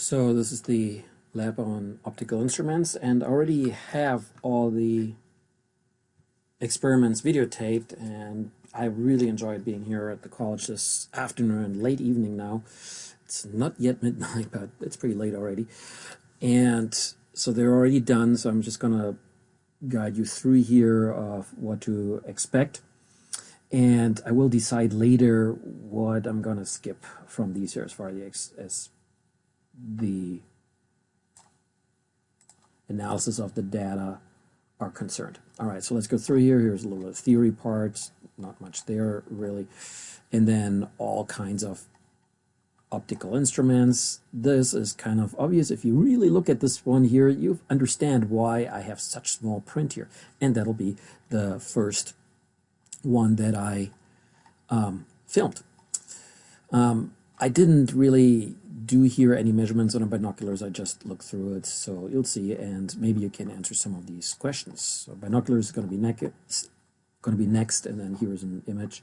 So this is the lab on optical instruments, and I already have all the experiments videotaped, and I really enjoyed being here at the college this afternoon, late evening now. It's not yet midnight, but it's pretty late already. And so they're already done, so I'm just gonna guide you through here of what to expect. And I will decide later what I'm gonna skip from these here as far as the analysis of the data are concerned. All right, so let's go through here. Here's a little theory part, not much there really. And then all kinds of optical instruments. This is kind of obvious. If you really look at this one here, you understand why I have such small print here. And that'll be the first one that I filmed. I didn't really do here any measurements on the binoculars. I just looked through it, so you'll see, and maybe you can answer some of these questions. So binoculars is going to be next, and then here's an image,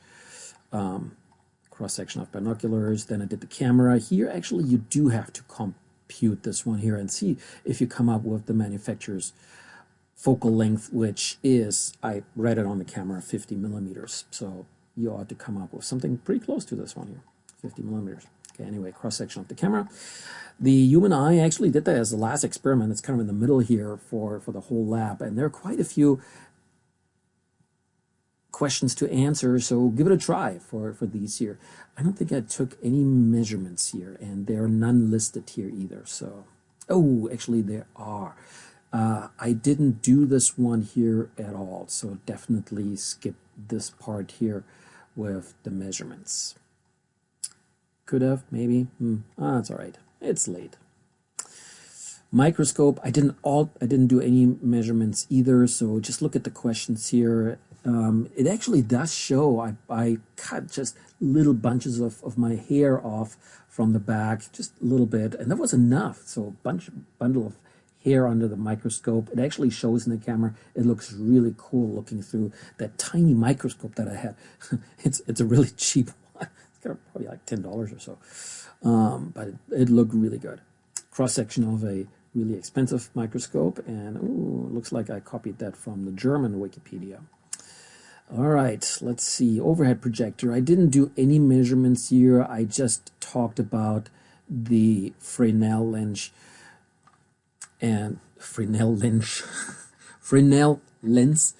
cross-section of binoculars. Then I did the camera. Here, actually, you do have to compute this one here and see if you come up with the manufacturer's focal length, which is, I read it on the camera, 50 millimeters. So you ought to come up with something pretty close to this one here, 50 millimeters. Okay, anyway, cross-section of the camera. The human eye actually did that as the last experiment. It's kind of in the middle here for the whole lab, and there are quite a few questions to answer, so give it a try for these here. I don't think I took any measurements here, and there are none listed here either. So, oh, actually there are. I didn't do this one here at all, so definitely skip this part here with the measurements. Could have, maybe. That's all right. It's late. Microscope, I didn't do any measurements either, so just look at the questions here. It actually does show I cut just little bunches of my hair off from the back, just a little bit, and that was enough. So bundle of hair under the microscope. It actually shows in the camera. It looks really cool looking through that tiny microscope that I had. It's a really cheap one. It's got probably like $10 or so, but it looked really good. Cross section of a really expensive microscope, and ooh, looks like I copied that from the German Wikipedia. All right, let's see. Overhead projector. I didn't do any measurements here. I just talked about the Fresnel Lens and Fresnel Lens,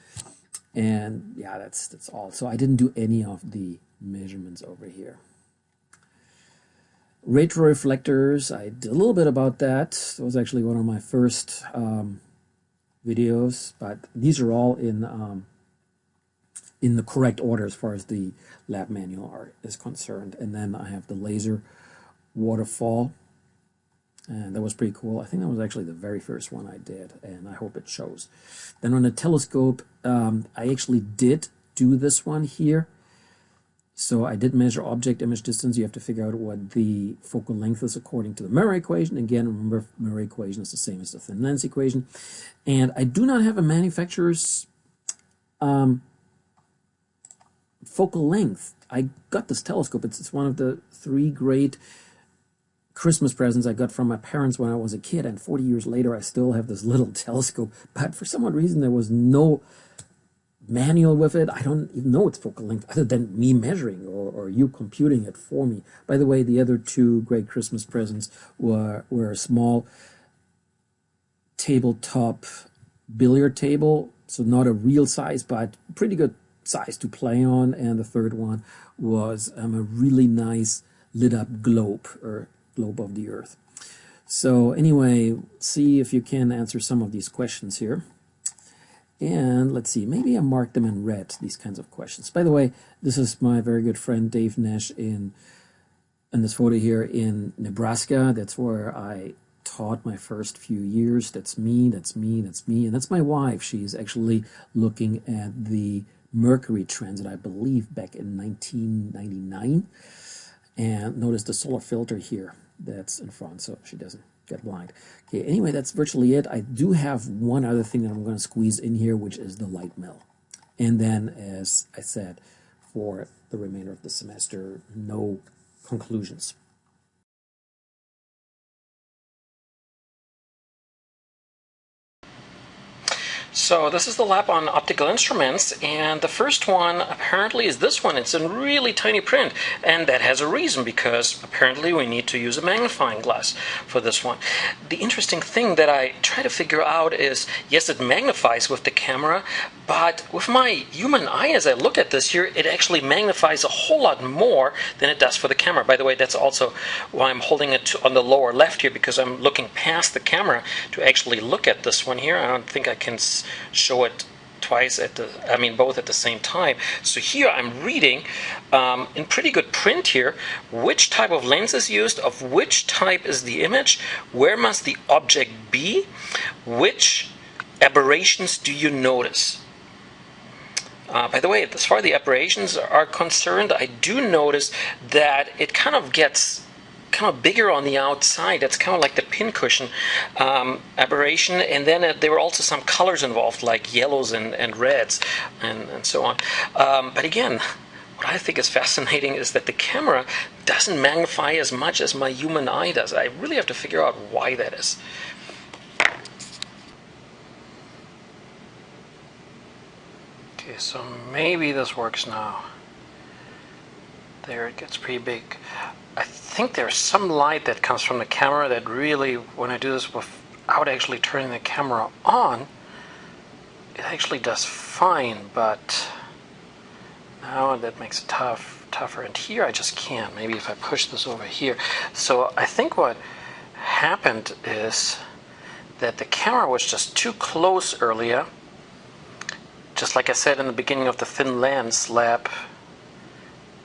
and yeah, that's all. So I didn't do any of the measurements over here. Retroreflectors, I did a little bit about that. That was actually one of my first videos, but these are all in the correct order as far as the lab manual is concerned. And then I have the laser waterfall, and that was pretty cool. I think that was actually the very first one I did, and I hope it shows. Then on the telescope, I actually did do this one here. So I did measure object image distance. You have to figure out what the focal length is according to the Murray equation. Again, remember, Murray equation is the same as the thin lens equation. And I do not have a manufacturer's focal length. I got this telescope. It's one of the 3 great Christmas presents I got from my parents when I was a kid, and 40 years later I still have this little telescope. But for some odd reason there was no manual with it. I don't even know its focal length other than me measuring or you computing it for me. By the way, the other 2 great Christmas presents were a small tabletop billiard table, so not a real size, but pretty good size to play on, and the third one was a really nice lit up globe, or globe of the earth. So anyway, see if you can answer some of these questions here. And let's see, maybe I marked them in red, these kinds of questions. By the way, this is my very good friend Dave Nash in this photo here in Nebraska. That's where I taught my first few years. That's me, that's me, that's me, and that's my wife. She's actually looking at the Mercury transit, I believe, back in 1999. And notice the solar filter here that's in front, so she doesn't get blind. Okay, anyway, that's virtually it. I do have one other thing that I'm going to squeeze in here, which is the light mill. And then, as I said, for the remainder of the semester, no conclusions. So this is the lab on optical instruments, and the first one apparently is this one. It's in really tiny print, and that has a reason, because apparently we need to use a magnifying glass for this one. The interesting thing that I try to figure out is, yes, it magnifies with the camera, but with my human eye, as I look at this here, it actually magnifies a whole lot more than it does for the camera. By the way, that's also why I'm holding it on the lower left here, because I'm looking past the camera to actually look at this one here. I don't think I can show it twice both at the same time. So here I'm reading in pretty good print here which type of lens is used, of which type is the image, where must the object be, which aberrations do you notice. By the way, as far as the aberrations are concerned, I do notice that it kind of gets bigger on the outside. That's kind of like the pincushion aberration, and then there were also some colors involved, like yellows and reds and so on. But again, what I think is fascinating is that the camera doesn't magnify as much as my human eye does. I really have to figure out why that is. Okay, so maybe this works now. There, it gets pretty big. I think there's some light that comes from the camera that really, when I do this without actually turning the camera on, it actually does fine, but now that makes it tougher. And here I just can't. Maybe if I push this over here. So I think what happened is that the camera was just too close earlier. Just like I said in the beginning of the thin lens lab,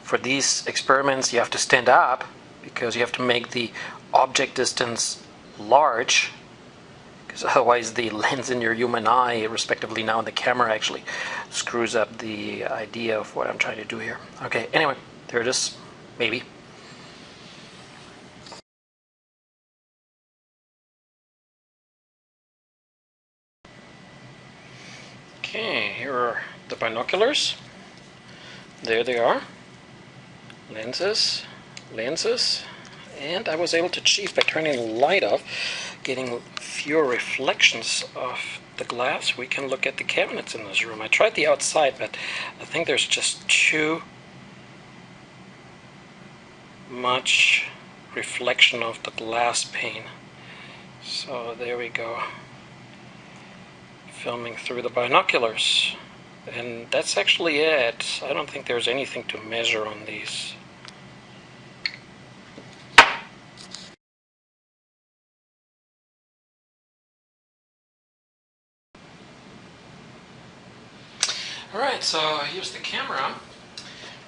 for these experiments you have to stand up because you have to make the object distance large, because otherwise the lens in your human eye, respectively now in the camera, actually screws up the idea of what I'm trying to do here. Okay, anyway, there it is, maybe. Okay, here are the binoculars. There they are. Lenses, and I was able to achieve, by turning the light off, getting fewer reflections of the glass. We can look at the cabinets in this room. I tried the outside, but I think there's just too much reflection of the glass pane. So there we go, filming through the binoculars. And that's actually it. I don't think there's anything to measure on these. Alright, so here's the camera,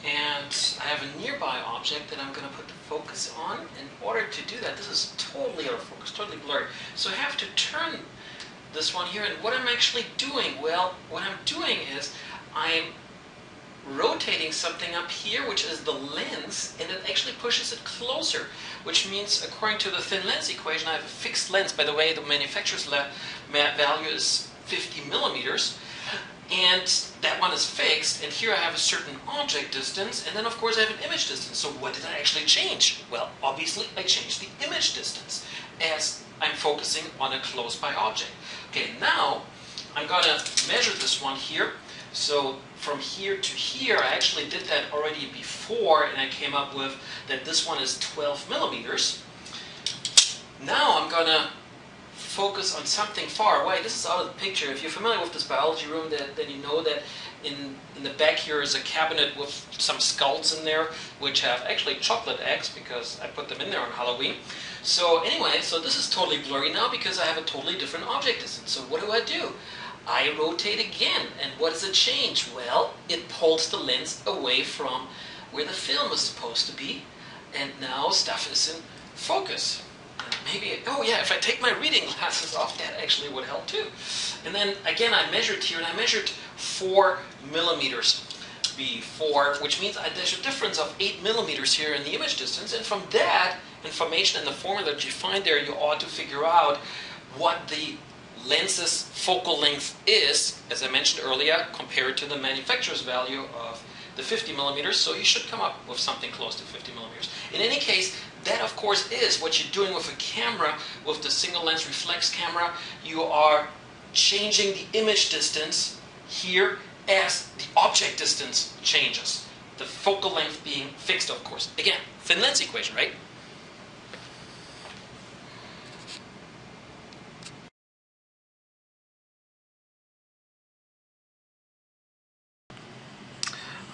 and I have a nearby object that I'm going to put the focus on. In order to do that, this is totally out of focus, totally blurry. So I have to turn this one here, and what I'm actually doing, well, what I'm doing is I'm rotating something up here, which is the lens, and it actually pushes it closer, which means, according to the thin lens equation, I have a fixed lens. By the way, the manufacturer's value is 50 millimeters, and that one is fixed, and here I have a certain object distance, and then of course I have an image distance. So what did I actually change? Well, obviously I changed the image distance as I'm focusing on a close-by object. Okay, now I'm going to measure this one here. So from here to here, I actually did that already before, and I came up with that this one is 12 millimeters. Now I'm going to focus on something far away. This is out of the picture. If you're familiar with this biology room, then you know that in the back here is a cabinet with some skulls in there, which have actually chocolate eggs, because I put them in there on Halloween. So anyway, so this is totally blurry now because I have a totally different object distance. So what do? I rotate again, and what does it change? Well, it pulls the lens away from where the film is supposed to be, and now stuff is in focus. Maybe, oh yeah, if I take my reading glasses off, that actually would help too. And then again, I measured here, and I measured 4 millimeters before, which means there's a difference of 8 millimeters here in the image distance, and from that information and the formula that you find there, you ought to figure out what the lens's focal length is, as I mentioned earlier, compared to the manufacturer's value of the 50 millimeters, so you should come up with something close to 50 millimeters. In any case, that of course is what you're doing with a camera, with the single lens reflex camera. You are changing the image distance here as the object distance changes. The focal length being fixed, of course. Again, thin lens equation, right?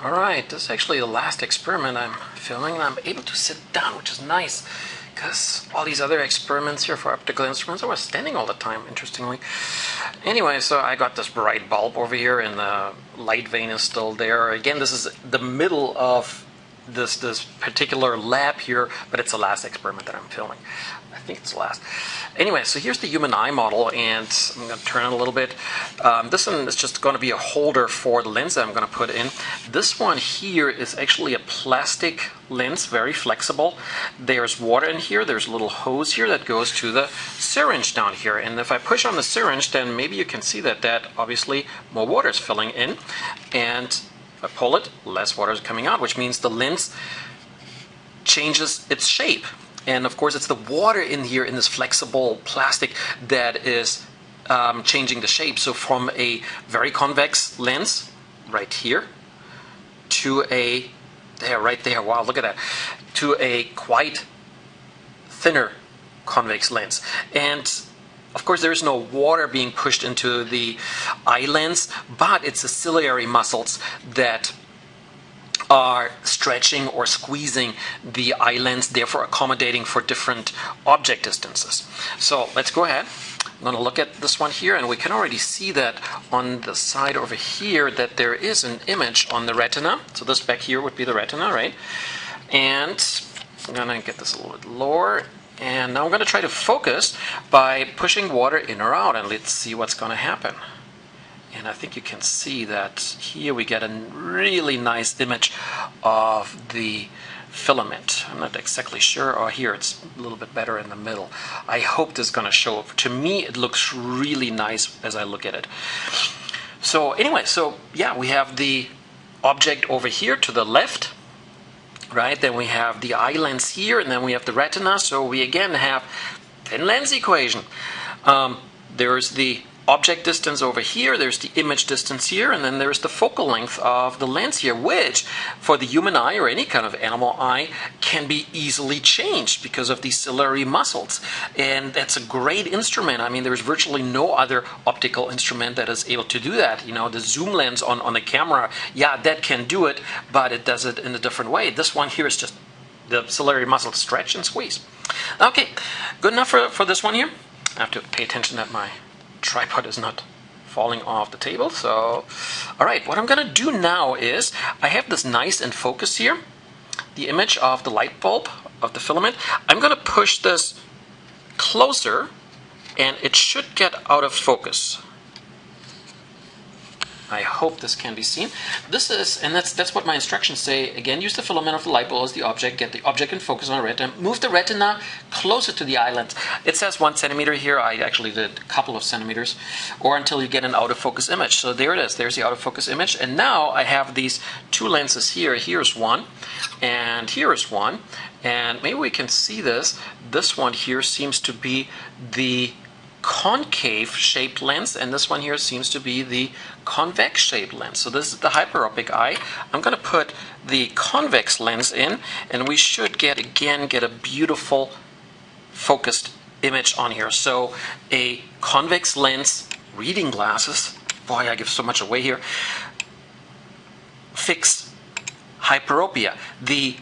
Alright, this is actually the last experiment I'm filming, and I'm able to sit down, which is nice, because all these other experiments here for optical instruments, I was standing all the time, interestingly. Anyway, so I got this bright bulb over here, and the light vein is still there. Again, this is the middle of this particular lab here, but it's the last experiment that I'm filming. I think it's the last. Anyway, so here's the human eye model, and I'm going to turn it a little bit. This one is just going to be a holder for the lens that I'm going to put in. This one here is actually a plastic lens, very flexible. There's water in here. There's a little hose here that goes to the syringe down here. And if I push on the syringe, then maybe you can see that obviously more water is filling in. And if I pull it, less water is coming out, which means the lens changes its shape. And of course, it's the water in here in this flexible plastic that is changing the shape. So from a very convex lens right here to a right there. Wow, look at that. To a quite thinner convex lens. And of course, there is no water being pushed into the eye lens, but it's the ciliary muscles that are stretching or squeezing the eye lens, therefore accommodating for different object distances. So let's go ahead. I'm going to look at this one here, and we can already see that on the side over here that there is an image on the retina. So this back here would be the retina, right? And I'm going to get this a little bit lower. And now I'm going to try to focus by pushing water in or out, and let's see what's going to happen. And I think you can see that here we get a really nice image of the filament. I'm not exactly sure. Oh, here it's a little bit better in the middle. I hope this is going to show up. To me, it looks really nice as I look at it. So anyway, so yeah, we have the object over here to the left, right? Then we have the eye lens here, and then we have the retina. So we again have thin lens equation. There's the object distance over here, there's the image distance here, and then there's the focal length of the lens here, which for the human eye or any kind of animal eye can be easily changed because of these ciliary muscles. And that's a great instrument. I mean, there's virtually no other optical instrument that is able to do that. You know, the zoom lens on a camera, yeah, that can do it, but it does it in a different way. This one here is just the ciliary muscles stretch and squeeze. Okay, good enough for this one here. I have to pay attention that my tripod is not falling off the table. So, all right, what I'm going to do now is I have this nice in focus here, the image of the light bulb of the filament. I'm going to push this closer, and it should get out of focus. I hope this can be seen. This is, and that's what my instructions say. Again, use the filament of the light bulb as the object. Get the object in focus on the retina. Move the retina closer to the eye lens. It says 1 centimeter here. I actually did a couple of centimeters, or until you get an out of focus image. So there it is. There's the out of focus image. And now I have these two lenses here. Here's one, and here is one. And maybe we can see this. This one here seems to be the concave shaped lens, and this one here seems to be the convex shaped lens. So this is the hyperopic eye. I'm going to put the convex lens in, and we should get a beautiful focused image on here. So a convex lens, reading glasses, boy, I give so much away here, fix hyperopia. The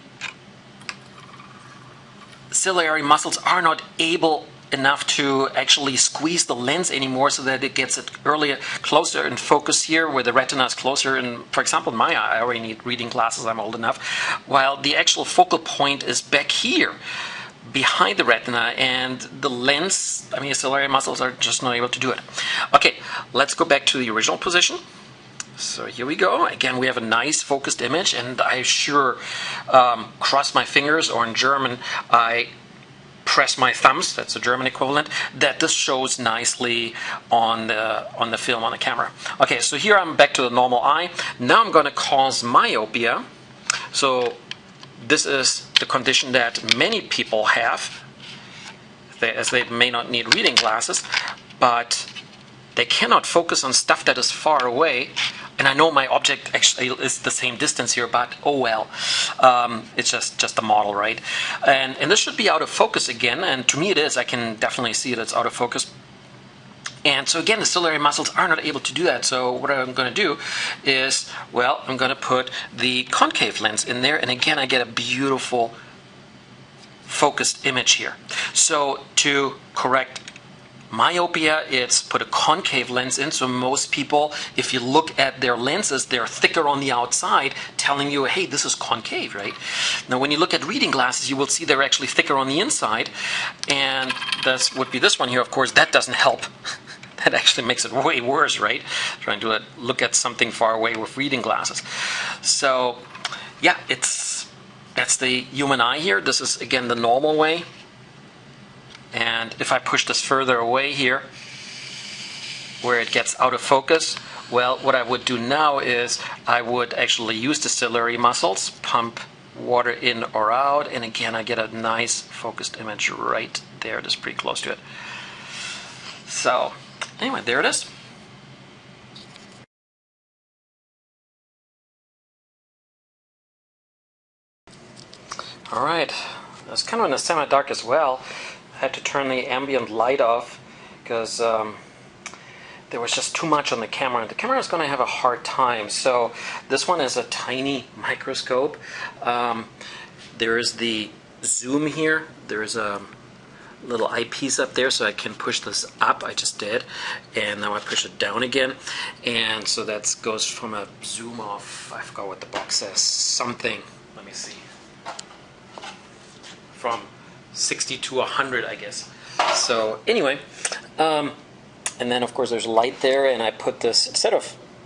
ciliary muscles are not able enough to actually squeeze the lens anymore, so that it gets it closer in focus here, where the retina is closer. And for example, in my eye, I already need reading glasses, I'm old enough, while the actual focal point is back here behind the retina, and the lens, I mean, the ciliary muscles are just not able to do it. Okay, let's go back to the original position. So here we go. Again, we have a nice focused image, and I sure cross my fingers, or in German, I press my thumbs, that's the German equivalent, that this shows nicely on the film, on the camera. Okay, so here I'm back to the normal eye. Now I'm going to cause myopia. So this is the condition that many people have, as they may not need reading glasses, but they cannot focus on stuff that is far away. And I know my object actually is the same distance here, but oh well. It's just a model, right? And this should be out of focus again, and to me it is. I can definitely see that it's out of focus. And so again, the ciliary muscles are not able to do that. So what I'm going to do is, well, I'm going to put the concave lens in there, and again I get a beautiful focused image here. So to correct myopia, it's put a concave lens in. So most people, if you look at their lenses, they're thicker on the outside, telling you, hey, this is concave, right? Now when you look at reading glasses, you will see they're actually thicker on the inside, and that would be this one here. Of course, that doesn't help. That actually makes it way worse, right? Trying to look at something far away with reading glasses. So yeah, that's the human eye here. This is again the normal way. And if I push this further away here, where it gets out of focus, well, what I would do now is I would actually use the ciliary muscles, pump water in or out, and again I get a nice focused image right there. Just pretty close to it. So anyway, there it is. All right, it's kind of in the semi-dark as well. I had to turn the ambient light off because there was just too much on the camera, and the camera is going to have a hard time. So this one is a tiny microscope. There is the zoom here. There is a little eyepiece up there, so I can push this up. I just did, and now I push it down again, and so that goes from a zoom of, I forgot what the box says, something, let me see, from 60 to 100, I guess. So anyway, and then of course there's light there, and I put this,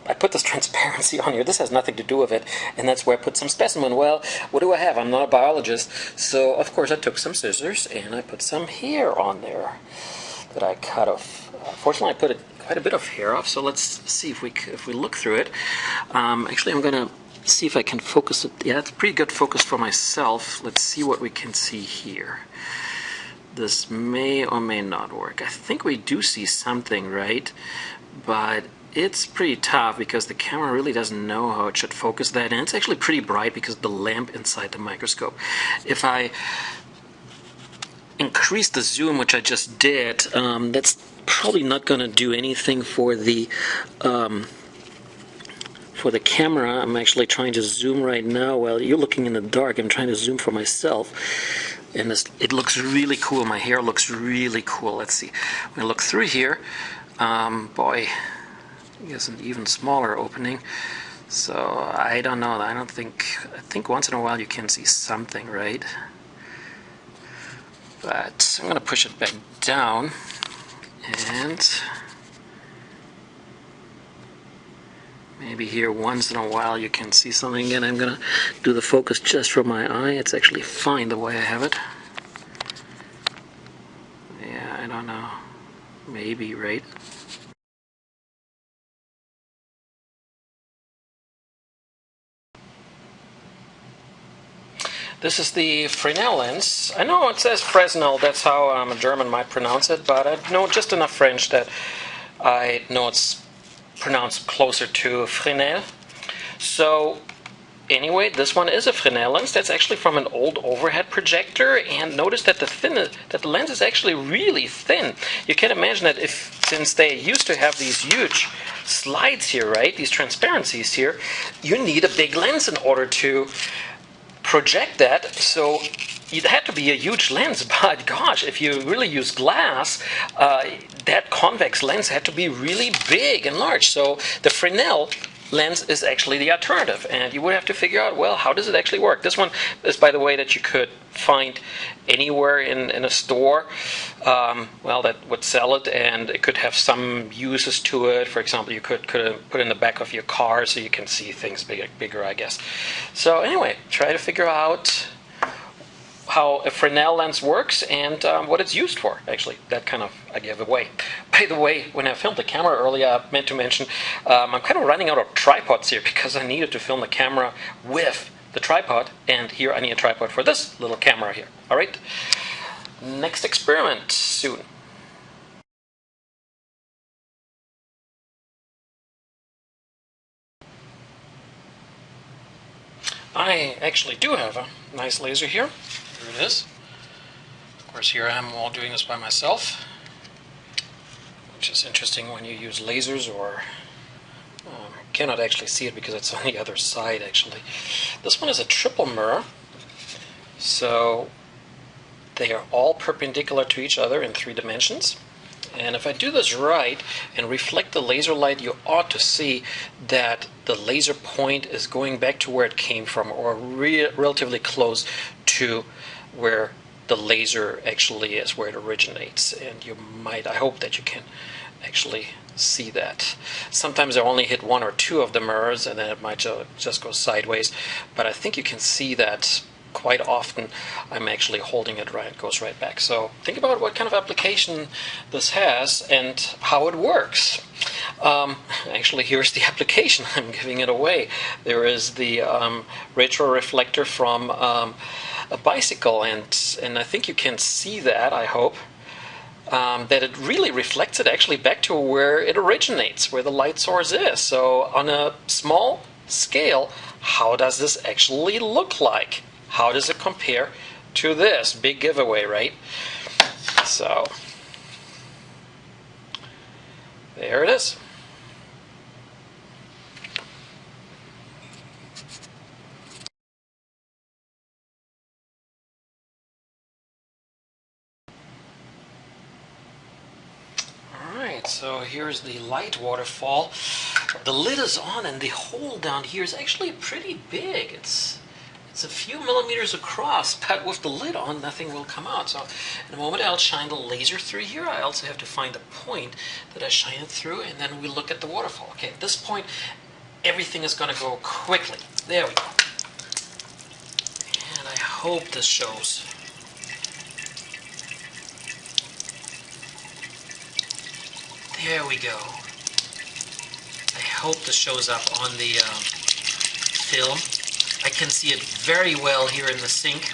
I put this transparency on here. This has nothing to do with it, and that's where I put some specimen. Well, what do I have? I'm not a biologist, so of course I took some scissors and I put some hair on there that I cut off. Fortunately, I put quite a bit of hair off, so let's see if we look through it. Actually, I'm going to see if I can focus it. Yeah, it's a pretty good focus for myself. Let's see what we can see here. This may or may not work. I think we do see something, right? But it's pretty tough because the camera really doesn't know how it should focus that, and it's actually pretty bright because of the lamp inside the microscope. If I increase the zoom, which I just did, that's probably not going to do anything for the camera. I'm actually trying to zoom right now while you're looking in the dark. I'm trying to zoom for myself, and it looks really cool. My hair looks really cool. Let's see. When I look through here, boy, I guess an even smaller opening. So I don't know. I think once in a while you can see something, right? But I'm going to push it back down, and maybe here once in a while you can see something again. I'm going to do the focus just from my eye. It's actually fine the way I have it. Yeah, I don't know. Maybe, right? This is the Fresnel lens. I know it says Fresnel, that's how a German might pronounce it, but I know just enough French that I know it's pronounced closer to Fresnel. So anyway, this one is a Fresnel lens. That's actually from an old overhead projector, and notice that the lens is actually really thin. You can imagine that since they used to have these huge slides here, right, these transparencies here, you need a big lens in order to project that. So it had to be a huge lens, but gosh, if you really use glass, that convex lens had to be really big and large. So the Fresnel lens is actually the alternative, and you would have to figure out, well, how does it actually work? This one is, by the way, that you could find anywhere in a store, well, that would sell it, and it could have some uses to it. For example, you could put it in the back of your car so you can see things bigger, I guess. So anyway, try to figure out how a Fresnel lens works and what it's used for. Actually, that kind of I gave away. By the way, when I filmed the camera earlier, I meant to mention I'm kind of running out of tripods here because I needed to film the camera with the tripod, and here I need a tripod for this little camera here. All right, next experiment soon. I actually do have a nice laser here. Here it is. Of course, here I am all doing this by myself, which is interesting when you use lasers or cannot actually see it because it's on the other side actually. This one is a triple mirror, so they are all perpendicular to each other in 3 dimensions. And if I do this right and reflect the laser light, you ought to see that the laser point is going back to where it came from, or relatively close to where the laser actually is, where it originates. And you might, I hope that you can actually see that. Sometimes I only hit 1 or 2 of the mirrors and then it might just go sideways, but I think you can see that quite often I'm actually holding it right, it goes right back. So think about what kind of application this has and how it works. Actually, here's the application. I'm giving it away. There is the retro reflector from a bicycle, and I think you can see that, I hope. That it really reflects it actually back to where it originates, where the light source is. So on a small scale, how does this actually look like? How does it compare to this? Big giveaway, right? So there it is. So here's the light waterfall. The lid is on and the hole down here is actually pretty big. It's a few millimeters across, but with the lid on, nothing will come out. So in a moment I'll shine the laser through here. I also have to find the point that I shine it through, and then we look at the waterfall. Okay, at this point, everything is going to go quickly. There we go. And I hope this shows. There we go. I hope this shows up on the film. I can see it very well here in the sink.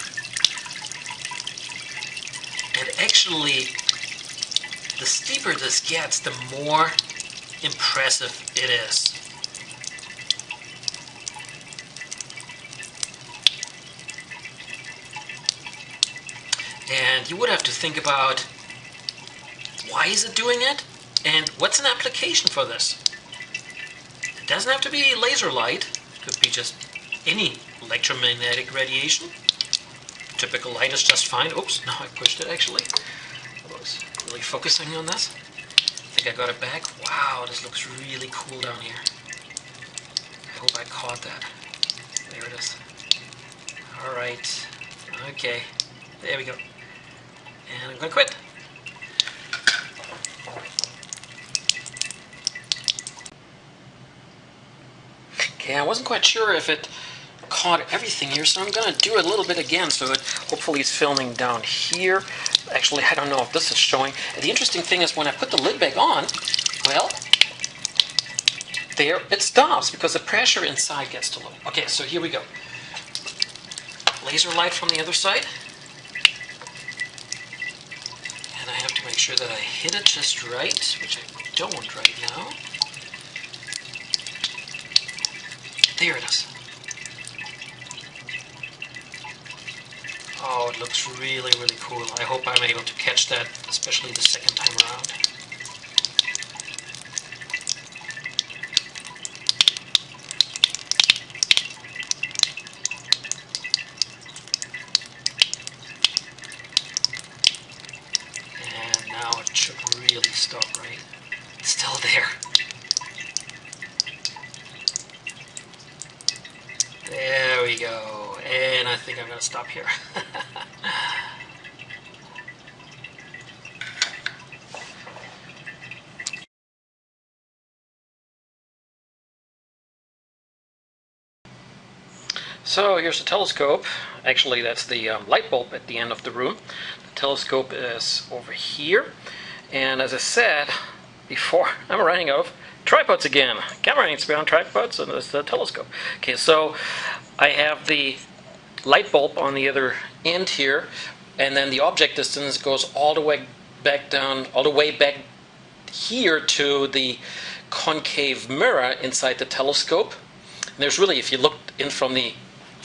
And actually, the steeper this gets, the more impressive it is. And you would have to think about, why is it doing it? And what's an application for this? It doesn't have to be laser light. It could be just any electromagnetic radiation. Typical light is just fine. Oops, no, I pushed it actually. I was really focusing on this. I think I got it back. Wow, this looks really cool down here. I hope I caught that. There it is. Alright. Okay. There we go. And I'm going to quit. Okay, I wasn't quite sure if it caught everything here, so I'm going to do it a little bit again so it hopefully is filming down here. Actually, I don't know if this is showing. And the interesting thing is when I put the lid back on, well, there it stops because the pressure inside gets too low. Okay, so here we go. Laser light from the other side. And I have to make sure that I hit it just right, which I don't right now. There it is. Oh, it looks really, really cool. I hope I'm able to catch that, especially the second time around. And now it should really stop, right? It's still there. There we go. And I think I'm going to stop here. So here's the telescope. Actually, that's the light bulb at the end of the room. The telescope is over here. And as I said before, I'm running out of tripods again. Camera needs to be on tripods, and it's the telescope. Okay, so I have the light bulb on the other end here, and then the object distance goes all the way back down, all the way back here to the concave mirror inside the telescope. And there's really, if you look in from the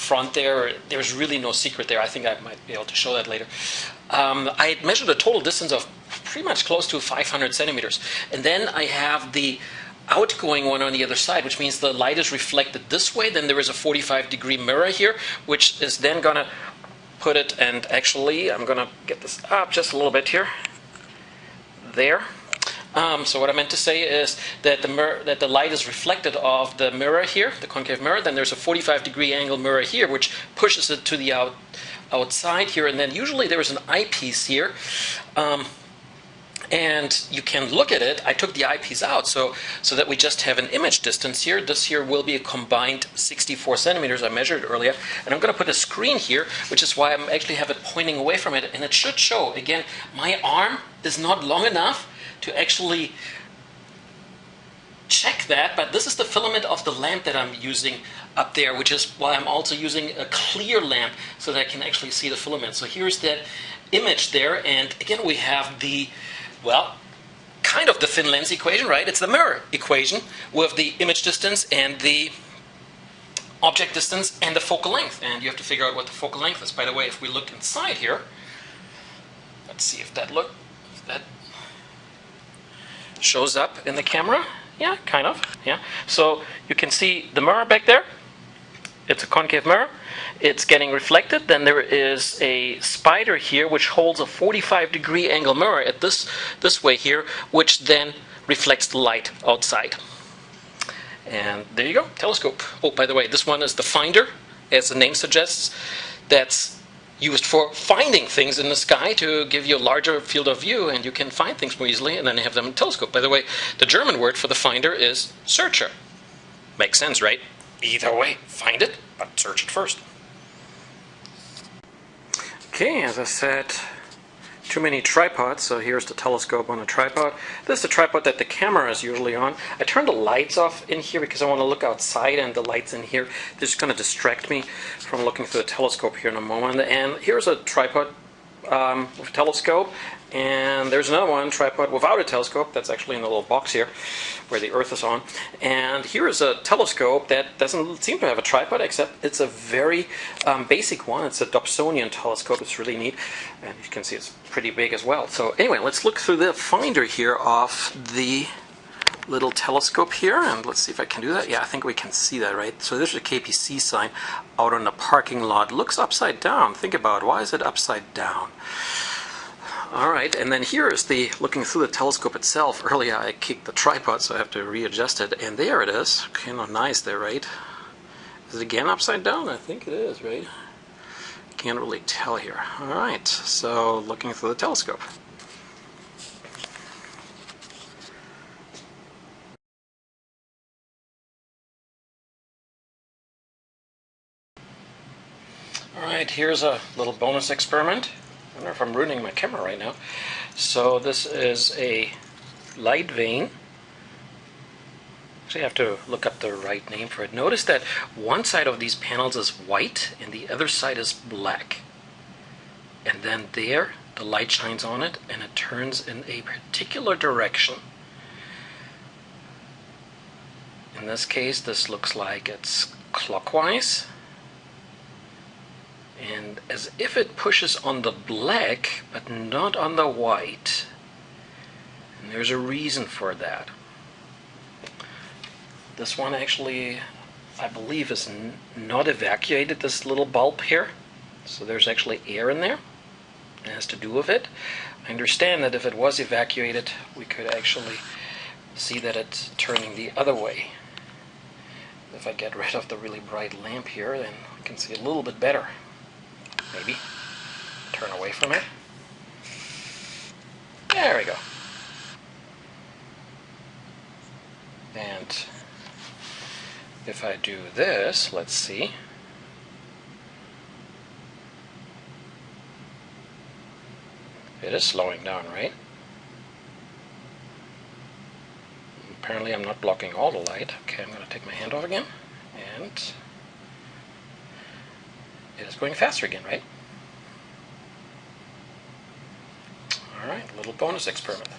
front there, there's really no secret there. I think I might be able to show that later. I had measured a total distance of pretty much close to 500 centimeters. And then I have the outgoing one on the other side, which means the light is reflected this way. Then there is a 45-degree mirror here, which is then going to put it, and actually I'm going to get this up just a little bit here. There. So what I meant to say is that the light is reflected off the mirror here, the concave mirror. Then there's a 45-degree angle mirror here, which pushes it to the outside here. And then usually there is an eyepiece here. And you can look at it. I took the eyepiece out so that we just have an image distance here. This here will be a combined 64 centimeters I measured earlier. And I'm going to put a screen here, which is why I actually have it pointing away from it. And it should show, again, my arm is not long enough to actually check that. But this is the filament of the lamp that I'm using up there, which is why I'm also using a clear lamp so that I can actually see the filament. So here's that image there. And again, we have the, well, kind of the thin lens equation, right? It's the mirror equation with the image distance and the object distance and the focal length. And you have to figure out what the focal length is. By the way, if we look inside here, let's see if that shows up in the camera. Yeah, kind of. Yeah. So you can see the mirror back there. It's a concave mirror. It's getting reflected. Then there is a spider here which holds a 45-degree angle mirror at this way here, which then reflects the light outside. And there you go, telescope. Oh, by the way, this one is the finder, as the name suggests. That's used for finding things in the sky to give you a larger field of view, and you can find things more easily, and then you have them in a telescope. By the way, the German word for the finder is searcher. Makes sense, right? Either way, find it, but search it first. Okay, as I said, too many tripods, so here's the telescope on a tripod. This is the tripod that the camera is usually on. I turned the lights off in here because I want to look outside, and the lights in here, they're just going to distract me from looking through the telescope here in a moment. And here's a tripod with a telescope, and there's another one, tripod without a telescope. That's actually in the little box here where the Earth is on. And here is a telescope that doesn't seem to have a tripod, except it's a very basic one. It's a Dobsonian telescope. It's really neat, and you can see it's pretty big as well. So anyway, let's look through the finder here of the little telescope here, and let's see if I can do that. Yeah, I think we can see that, right? So there's a KPC sign out on the parking lot. Looks upside down. Think about it. Why is it upside down? All right, and then here is the looking through the telescope itself. Earlier I kicked the tripod, so I have to readjust it, and there it is. Kind of nice there, right? Is it again upside down? I think it is, right? Can't really tell here. All right, so looking through the telescope. All right, here's a little bonus experiment. I wonder if I'm ruining my camera right now. So this is a light vein. Actually, I have to look up the right name for it. Notice that one side of these panels is white and the other side is black. And then there, the light shines on it and it turns in a particular direction. In this case, this looks like it's clockwise. And as if it pushes on the black, but not on the white. And there's a reason for that. This one actually, I believe, is not evacuated, this little bulb here. So there's actually air in there. It has to do with it. I understand that if it was evacuated, we could actually see that it's turning the other way. If I get rid of the really bright lamp here, then we can see a little bit better. Maybe turn away from it. There we go. And if I do this, let's see. It is slowing down, right? Apparently I'm not blocking all the light. Okay, I'm going to take my hand off again. And it is going faster again, right? Alright, little bonus experiment.